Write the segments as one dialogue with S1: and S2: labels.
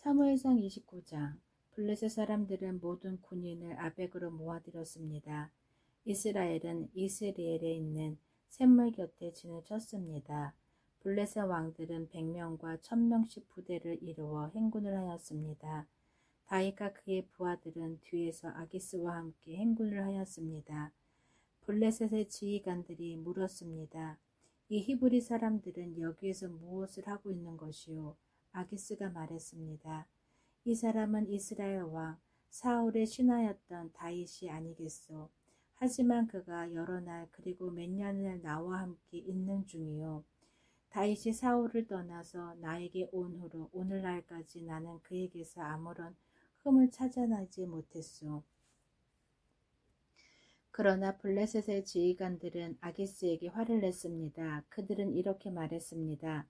S1: 사무엘상 29장. 블레셋 사람들은 모든 군인을 아벡으로 모아들였습니다. 이스라엘은 이스리엘에 있는 샘물 곁에 진을 쳤습니다. 블레셋 왕들은 100명과 1000명씩 부대를 이루어 행군을 하였습니다. 다윗과 그의 부하들은 뒤에서 아기스와 함께 행군을 하였습니다. 블레셋의 지휘관들이 물었습니다. 이 히브리 사람들은 여기에서 무엇을 하고 있는 것이오? 아기스가 말했습니다. 이 사람은 이스라엘 왕 사울의 신하였던 다윗이 아니겠소. 하지만 그가 여러 날 그리고 몇 년을 나와 함께 있는 중이요. 다윗이 사울을 떠나서 나에게 온 후로 오늘날까지 나는 그에게서 아무런 흠을 찾아내지 못했소. 그러나 블레셋의 지휘관들은 아기스에게 화를 냈습니다. 그들은 이렇게 말했습니다.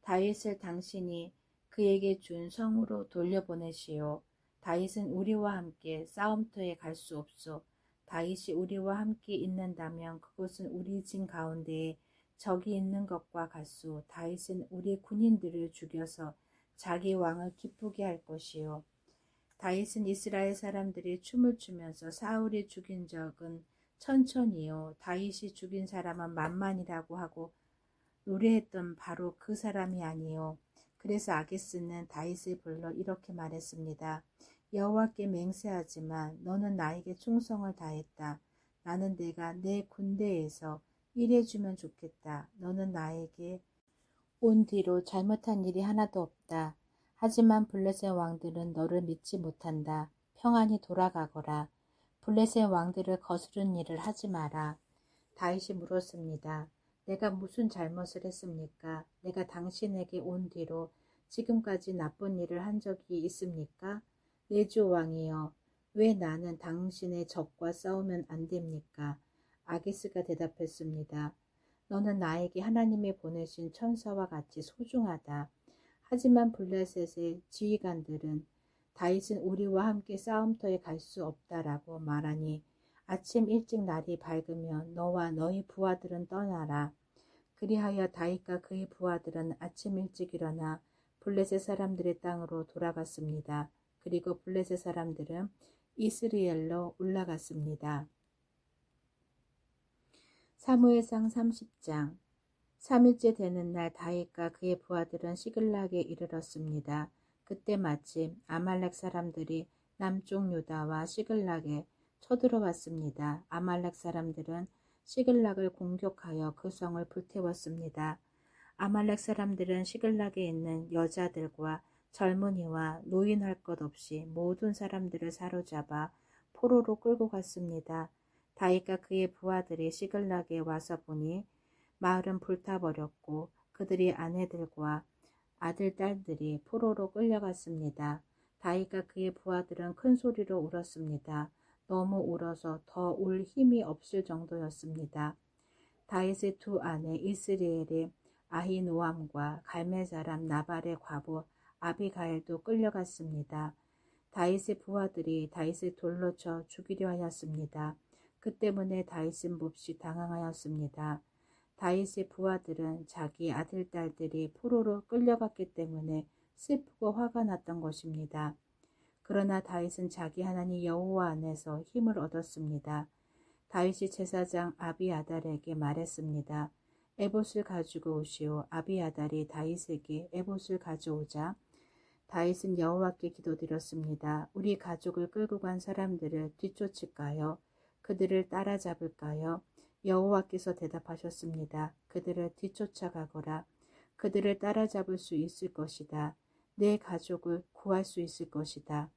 S1: 다윗을 당신이 그에게 준 성으로 돌려보내시오. 다윗은 우리와 함께 싸움터에 갈 수 없소. 다윗이 우리와 함께 있는다면 그곳은 우리 진 가운데에 적이 있는 것과 같소. 다윗은 우리 군인들을 죽여서 자기 왕을 기쁘게 할 것이요. 다윗은 이스라엘 사람들이 춤을 추면서 사울이 죽인 적은 천천히요. 다윗이 죽인 사람은 만만이라고 하고 노래했던 바로 그 사람이 아니요. 그래서 아기스는 다윗을 불러 이렇게 말했습니다. 여호와께 맹세하지만 너는 나에게 충성을 다했다. 나는 내가 내 군대에서 일해주면 좋겠다. 너는 나에게 온 뒤로 잘못한 일이 하나도 없다. 하지만 블레셋 왕들은 너를 믿지 못한다. 평안히 돌아가거라. 블레셋 왕들을 거스른 일을 하지 마라. 다윗이 물었습니다. 내가 무슨 잘못을 했습니까? 내가 당신에게 온 뒤로 지금까지 나쁜 일을 한 적이 있습니까? 내 주 왕이여, 왜 나는 당신의 적과 싸우면 안 됩니까? 아기스가 대답했습니다. 너는 나에게 하나님이 보내신 천사와 같이 소중하다. 하지만 블레셋의 지휘관들은 다윗은 우리와 함께 싸움터에 갈 수 없다라고 말하니 아침 일찍 날이 밝으면 너와 너희 부하들은 떠나라. 그리하여 다윗과 그의 부하들은 아침 일찍 일어나 블레셋 사람들의 땅으로 돌아갔습니다. 그리고 블레셋 사람들은 이스리엘로 올라갔습니다. 사무엘상 30장. 3일째 되는 날 다윗과 그의 부하들은 시글락에 이르렀습니다. 그때 마침 아말렉 사람들이 남쪽 유다와 시글락에 쳐들어왔습니다. 아말렉 사람들은 시글락을 공격하여 그 성을 불태웠습니다. 아말렉 사람들은 시글락에 있는 여자들과 젊은이와 노인 할 것 없이 모든 사람들을 사로잡아 포로로 끌고 갔습니다. 다윗과 그의 부하들이 시글락에 와서 보니 마을은 불타버렸고 그들의 아내들과 아들, 딸들이 포로로 끌려갔습니다. 다윗과 그의 부하들은 큰 소리로 울었습니다. 너무 울어서 더 울 힘이 없을 정도였습니다. 다윗의 두 아내 이스리엘의 아히노암과 갈멜 사람 나발의 과부 아비가일도 끌려갔습니다. 다윗의 부하들이 다윗을 돌로 쳐 죽이려 하였습니다. 그 때문에 다윗은 몹시 당황하였습니다. 다윗의 부하들은 자기 아들, 딸들이 포로로 끌려갔기 때문에 슬프고 화가 났던 것입니다. 그러나 다윗은 자기 하나님 여호와 안에서 힘을 얻었습니다. 다윗이 제사장 아비아달에게 말했습니다. 에봇을 가지고 오시오. 아비아달이 다윗에게 에봇을 가져오자 다윗은 여호와께 기도드렸습니다. 우리 가족을 끌고 간 사람들을 뒤쫓을까요? 그들을 따라잡을까요? 여호와께서 대답하셨습니다. 그들을 뒤쫓아가거라. 그들을 따라잡을 수 있을 것이다. 내 가족을 구할 수 있을 것이다.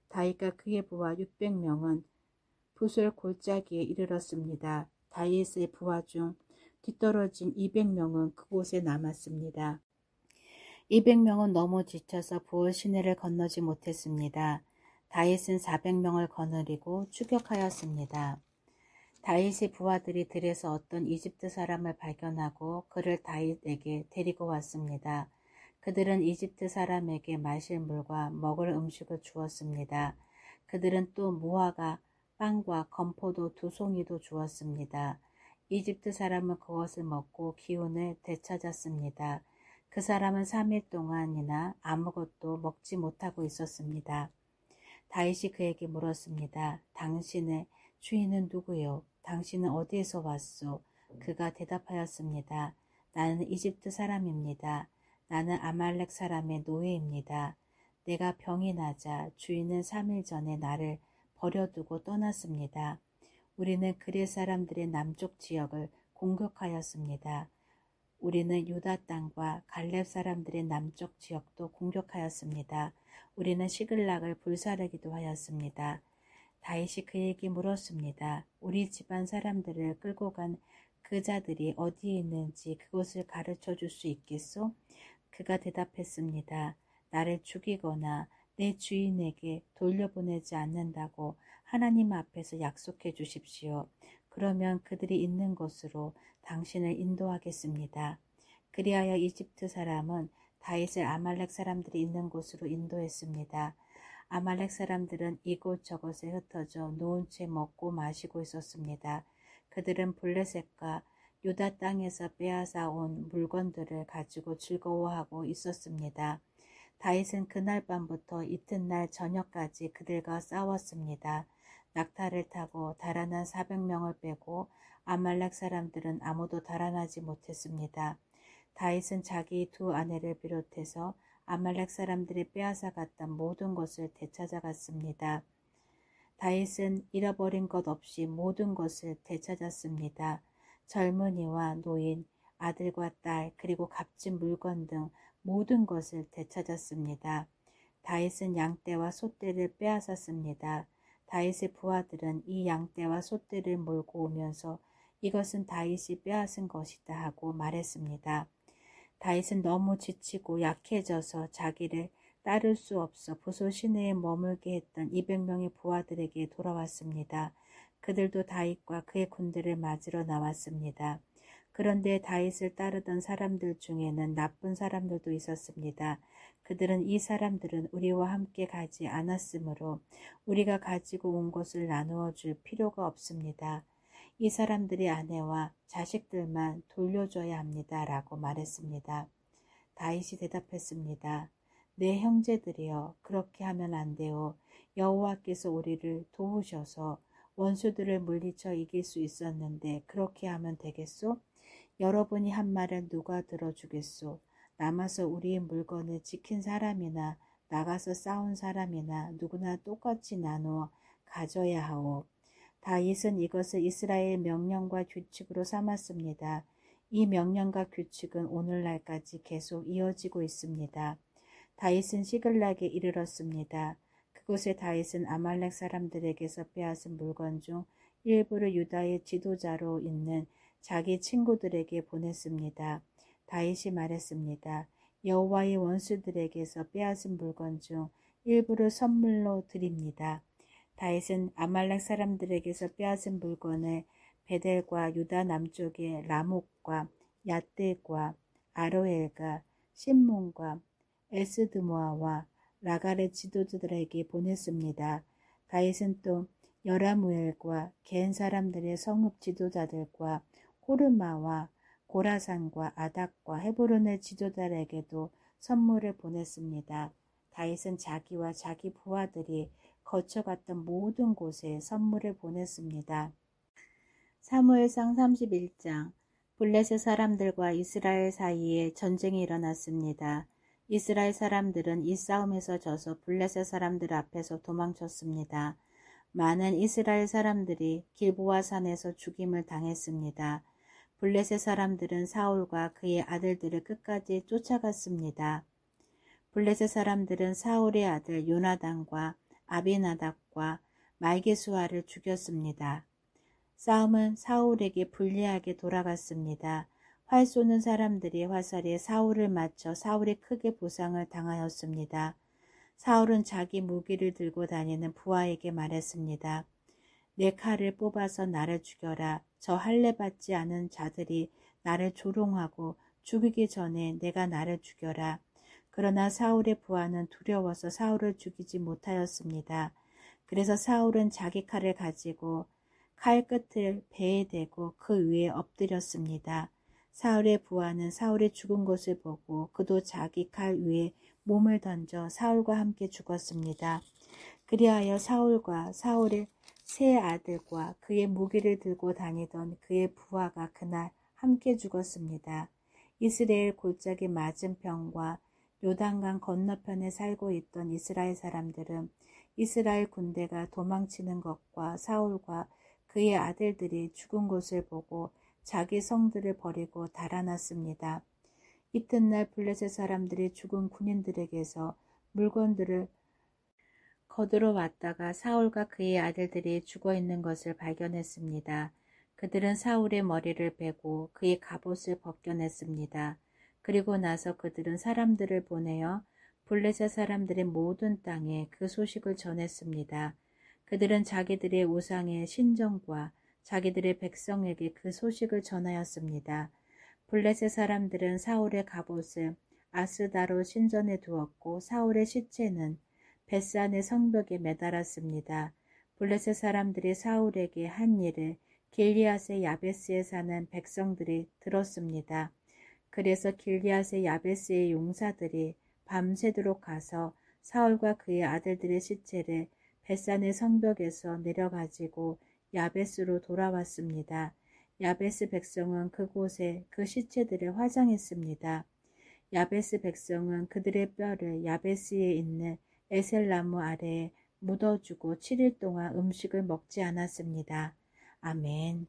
S1: 다윗과 그의 부하 600명은 부솔 골짜기에 이르렀습니다. 다윗의 부하 중 뒤떨어진 200명은 그곳에 남았습니다. 200명은 너무 지쳐서 부올 시내를 건너지 못했습니다. 다윗은 400명을 거느리고 추격하였습니다. 다윗의 부하들이 들에서 어떤 이집트 사람을 발견하고 그를 다윗에게 데리고 왔습니다. 그들은 이집트 사람에게 마실 물과 먹을 음식을 주었습니다. 그들은 또 무화과 빵과 건포도 2송이도 주었습니다. 이집트 사람은 그것을 먹고 기운을 되찾았습니다. 그 사람은 3일 동안이나 아무것도 먹지 못하고 있었습니다. 다윗이 그에게 물었습니다. 당신의 주인은 누구요? 당신은 어디에서 왔소? 그가 대답하였습니다. 나는 이집트 사람입니다. 나는 아말렉 사람의 노예입니다. 내가 병이 나자 주인은 3일 전에 나를 버려두고 떠났습니다. 우리는 그릴 사람들의 남쪽 지역을 공격하였습니다. 우리는 유다 땅과 갈렙 사람들의 남쪽 지역도 공격하였습니다. 우리는 시글락을 불사르기도 하였습니다. 다윗이 그에게 물었습니다. 우리 집안 사람들을 끌고 간 그 자들이 어디에 있는지 그곳을 가르쳐 줄 수 있겠소? 그가 대답했습니다. 나를 죽이거나 내 주인에게 돌려보내지 않는다고 하나님 앞에서 약속해 주십시오. 그러면 그들이 있는 곳으로 당신을 인도하겠습니다. 그리하여 이집트 사람은 다윗을 아말렉 사람들이 있는 곳으로 인도했습니다. 아말렉 사람들은 이곳저곳에 흩어져 놓은 채 먹고 마시고 있었습니다. 그들은 블레셋과 유다 땅에서 빼앗아 온 물건들을 가지고 즐거워하고 있었습니다. 다윗은 그날 밤부터 이튿날 저녁까지 그들과 싸웠습니다. 낙타를 타고 달아난 400명을 빼고 아말렉 사람들은 아무도 달아나지 못했습니다. 다윗은 자기 두 아내를 비롯해서 아말렉 사람들이 빼앗아 갔던 모든 것을 되찾아갔습니다. 다윗은 잃어버린 것 없이 모든 것을 되찾았습니다. 젊은이와 노인, 아들과 딸, 그리고 값진 물건 등 모든 것을 되찾았습니다. 다윗은 양떼와 소떼를 빼앗았습니다. 다윗의 부하들은 이 양떼와 소떼를 몰고 오면서 이것은 다윗이 빼앗은 것이다 하고 말했습니다. 다윗은 너무 지치고 약해져서 자기를 따를 수 없어 부소 시내에 머물게 했던 200명의 부하들에게 돌아왔습니다. 그들도 다윗과 그의 군대를 맞으러 나왔습니다. 그런데 다윗을 따르던 사람들 중에는 나쁜 사람들도 있었습니다. 그들은 이 사람들은 우리와 함께 가지 않았으므로 우리가 가지고 온 것을 나누어 줄 필요가 없습니다. 이 사람들의 아내와 자식들만 돌려줘야 합니다. 라고 말했습니다. 다윗이 대답했습니다. 내 형제들이여, 그렇게 하면 안 돼요. 여호와께서 우리를 도우셔서 원수들을 물리쳐 이길 수 있었는데 그렇게 하면 되겠소? 여러분이 한 말을 누가 들어주겠소? 남아서 우리의 물건을 지킨 사람이나 나가서 싸운 사람이나 누구나 똑같이 나누어 가져야 하오. 다윗은 이것을 이스라엘 명령과 규칙으로 삼았습니다. 이 명령과 규칙은 오늘날까지 계속 이어지고 있습니다. 다윗은 시글락에 이르렀습니다. 그곳에 다윗은 아말렉 사람들에게서 빼앗은 물건 중 일부를 유다의 지도자로 있는 자기 친구들에게 보냈습니다. 다윗이 말했습니다. 여호와의 원수들에게서 빼앗은 물건 중 일부를 선물로 드립니다. 다윗은 아말렉 사람들에게서 빼앗은 물건을 베델과 유다 남쪽의 라목과 얏들과 아로엘과 신문과 에스드모아와 라갈의 지도자들에게 보냈습니다. 다윗은 또 여라무엘과 겐 사람들의 성읍 지도자들과 호르마와 고라산과 아닥과 헤브론의 지도자들에게도 선물을 보냈습니다. 다윗은 자기와 자기 부하들이 거쳐갔던 모든 곳에 선물을 보냈습니다. 사무엘상 31장. 블레셋 사람들과 이스라엘 사이에 전쟁이 일어났습니다. 이스라엘 사람들은 이 싸움에서 져서 블레셋 사람들 앞에서 도망쳤습니다. 많은 이스라엘 사람들이 길보아 산에서 죽임을 당했습니다. 블레셋 사람들은 사울과 그의 아들들을 끝까지 쫓아갔습니다. 블레셋 사람들은 사울의 아들 요나단과 아비나답과 말게수아를 죽였습니다. 싸움은 사울에게 불리하게 돌아갔습니다. 활 쏘는 사람들이 화살에 사울을 맞춰 사울이 크게 부상을 당하였습니다. 사울은 자기 무기를 들고 다니는 부하에게 말했습니다. 내 칼을 뽑아서 나를 죽여라. 저 할례 받지 않은 자들이 나를 조롱하고 죽이기 전에 내가 나를 죽여라. 그러나 사울의 부하는 두려워서 사울을 죽이지 못하였습니다. 그래서 사울은 자기 칼을 가지고 칼 끝을 배에 대고 그 위에 엎드렸습니다. 사울의 부하는 사울이 죽은 것을 보고 그도 자기 칼 위에 몸을 던져 사울과 함께 죽었습니다. 그리하여 사울과 사울의 세 아들과 그의 무기를 들고 다니던 그의 부하가 그날 함께 죽었습니다. 이스라엘 골짜기 맞은편과 요단강 건너편에 살고 있던 이스라엘 사람들은 이스라엘 군대가 도망치는 것과 사울과 그의 아들들이 죽은 것을 보고 자기 성들을 버리고 달아났습니다. 이튿날 블레셋 사람들이 죽은 군인들에게서 물건들을 거두러 왔다가 사울과 그의 아들들이 죽어있는 것을 발견했습니다. 그들은 사울의 머리를 베고 그의 갑옷을 벗겨냈습니다. 그리고 나서 그들은 사람들을 보내어 블레셋 사람들의 모든 땅에 그 소식을 전했습니다. 그들은 자기들의 우상의 신전과 자기들의 백성에게 그 소식을 전하였습니다. 블레셋 사람들은 사울의 갑옷을 아스다로 신전에 두었고 사울의 시체는 벳산의 성벽에 매달았습니다. 블레셋 사람들이 사울에게 한 일을 길리앗의 야베스에 사는 백성들이 들었습니다. 그래서 길리앗의 야베스의 용사들이 밤새도록 가서 사울과 그의 아들들의 시체를 벳산의 성벽에서 내려가지고 야베스로 돌아왔습니다. 야베스 백성은 그곳에 그 시체들을 화장했습니다. 야베스 백성은 그들의 뼈를 야베스에 있는 에셀나무 아래에 묻어주고 7일 동안 음식을 먹지 않았습니다. 아멘.